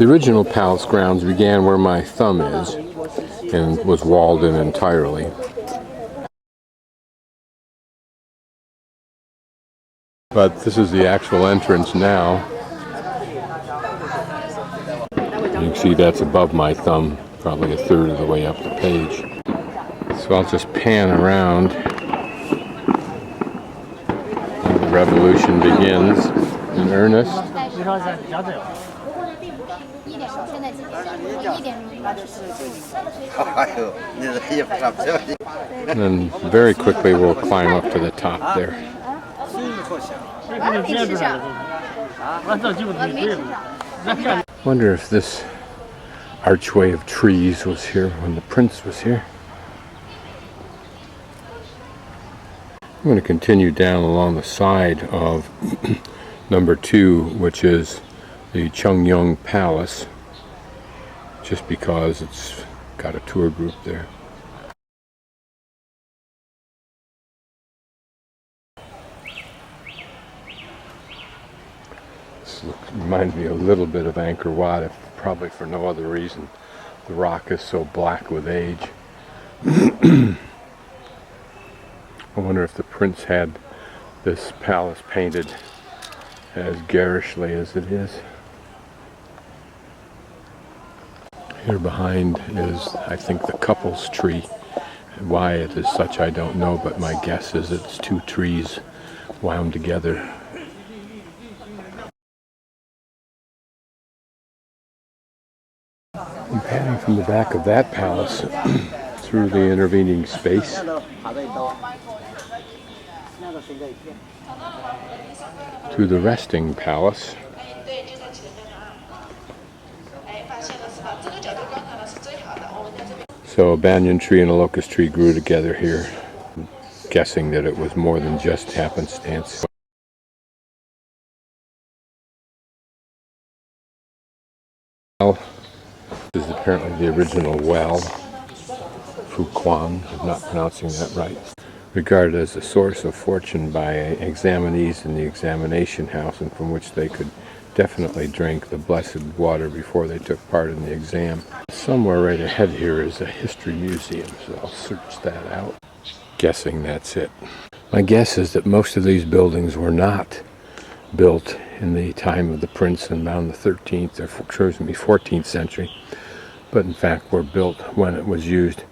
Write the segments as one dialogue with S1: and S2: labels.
S1: The original palace grounds began where my thumb is and was walled in entirely. But this is the actual entrance now. You can see that's above my thumb, probably a third of the way up the page. So I'll just pan around. And the revolution begins in earnest. And then very quickly we'll climb up to the top there. Wonder if this archway of trees was here when the prince was here. I'm going to continue down along the side of number 2, which is the Chengyun Palace, just because it's got a tour group there. This reminds me a little bit of Angkor Wat, probably for no other reason. The rock is so black with age. I wonder if the prince had this palace painted as garishly as it is. Here behind is, I think, the couple's tree. Why it is such I don't know, but my guess is it's 2 trees wound together. I'm panning from the back of that palace through the intervening space to the resting palace. So a banyan tree and a locust tree grew together here. I'm guessing that it was more than just happenstance. This is apparently the original well, Fuquan, I'm not pronouncing that right. Regarded as a source of fortune by examinees in the examination house, and from which they could definitely drink the blessed water before they took part in the exam. Somewhere right ahead here is a history museum, so I'll search that out. Guessing that's it. My guess is that most of these buildings were not built in the time of the prince and around the 13th, or 14th century, but in fact were built when it was used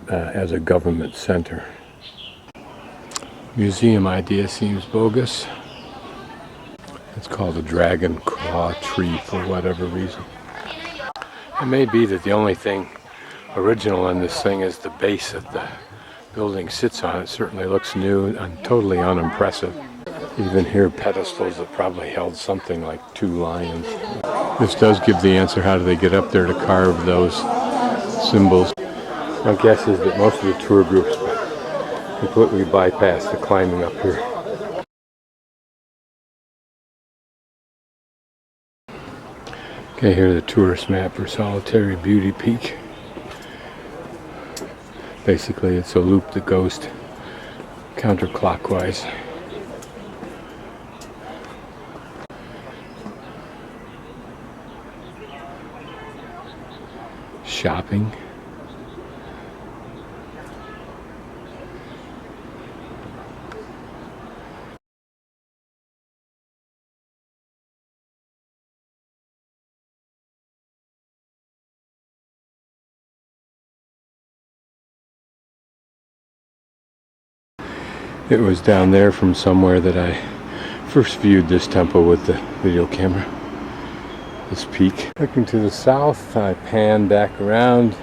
S1: as a government center. Museum idea seems bogus. It's called a dragon claw tree for whatever reason. It may be that the only thing original in this thing is the base that the building sits on. It certainly looks new and totally unimpressive. Even here, pedestals that probably held something like 2 lions. This does give the answer, how do they get up there to carve those symbols? My guess is that most of the tour groups completely bypass the climbing up here. Okay, here's the tourist map for Solitary Beauty Peak. Basically, it's a loop that goes counterclockwise. Shopping. It was down there from somewhere that I first viewed this temple with the video camera. This peak. Looking to the south, I pan back around.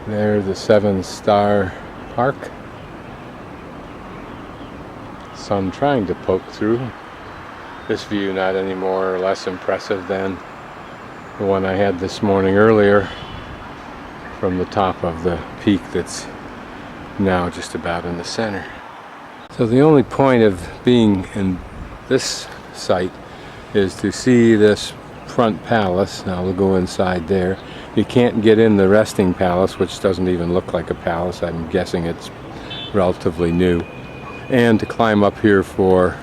S1: There's the 7-star park. Sun trying to poke through. This view not any more or less impressive than the one I had this morning earlier from the top of the peak that's now just about in the center. So the only point of being in this site is to see this front palace. Now we'll go inside there. You can't get in the resting palace, which doesn't even look like a palace. I'm guessing it's relatively new. And to climb up here for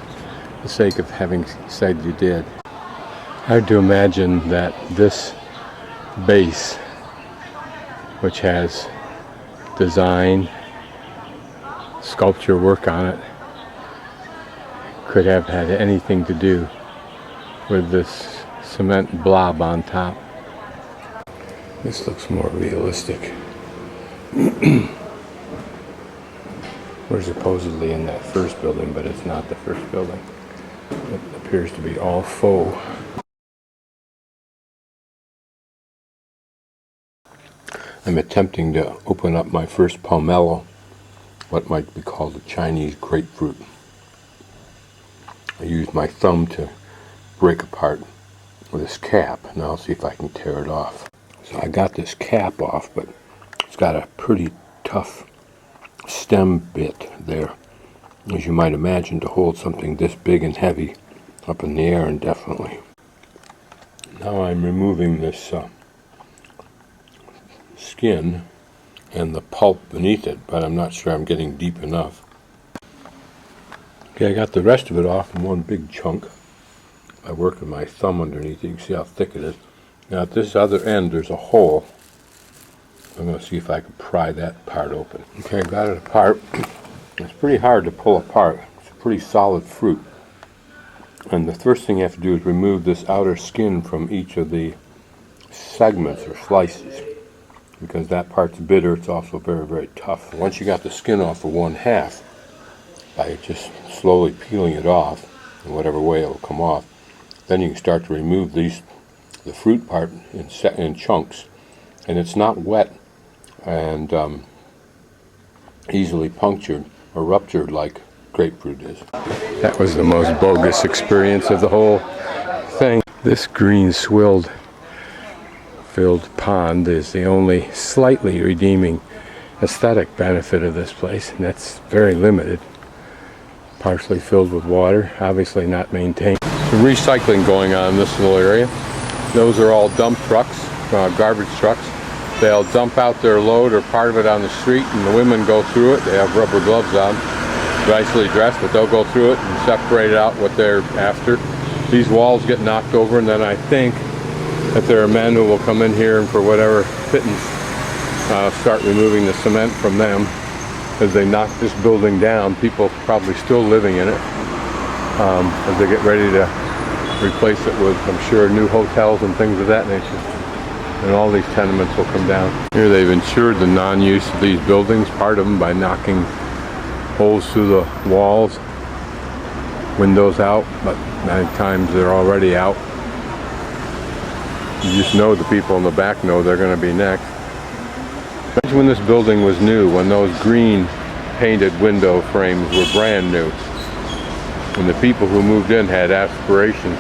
S1: the sake of having said you did. Hard to imagine that this base, which has design, sculpture work on it, could have had anything to do with this cement blob on top. This looks more realistic. We're supposedly in that first building, but it's not the first building. It appears to be all faux. I'm attempting to open up my first pomelo, what might be called a Chinese grapefruit. I use my thumb to break apart this cap, and I'll see if I can tear it off. So I got this cap off, but it's got a pretty tough stem bit there, as you might imagine, to hold something this big and heavy up in the air indefinitely. Now I'm removing this skin and the pulp beneath it, but I'm not sure I'm getting deep enough. Okay, I got the rest of it off in one big chunk. I work with my thumb underneath it. You can see how thick it is. Now at this other end there's a hole. I'm going to see if I can pry that part open. Okay, I got it apart. It's pretty hard to pull apart. It's a pretty solid fruit. And the first thing you have to do is remove this outer skin from each of the segments or slices, because that part's bitter. It's also very, very tough. Once you got the skin off of one half, by just slowly peeling it off in whatever way it will come off, then you can start to remove the fruit part in chunks, and it's not wet and easily punctured or ruptured like grapefruit is. That was the most bogus experience of the whole thing. This green filled pond is the only slightly redeeming aesthetic benefit of this place, and that's very limited. Partially filled with water, obviously not maintained. Some recycling going on in this little area. Those are all dump trucks, garbage trucks. They'll dump out their load or part of it on the street, and the women go through it. They have rubber gloves on, nicely dressed, but they'll go through it and separate out what they're after. These walls get knocked over, and then I think that there are men who will come in here and, for whatever pittance, start removing the cement from them. As they knock this building down, people probably still living in it, as they get ready to replace it with, I'm sure, new hotels and things of that nature. And all these tenements will come down. Here they've ensured the non-use of these buildings, part of them by knocking holes through the walls, windows out, but many times they're already out. You just know the people in the back know they're going to be next. Imagine when this building was new, when those green painted window frames were brand new, when the people who moved in had aspirations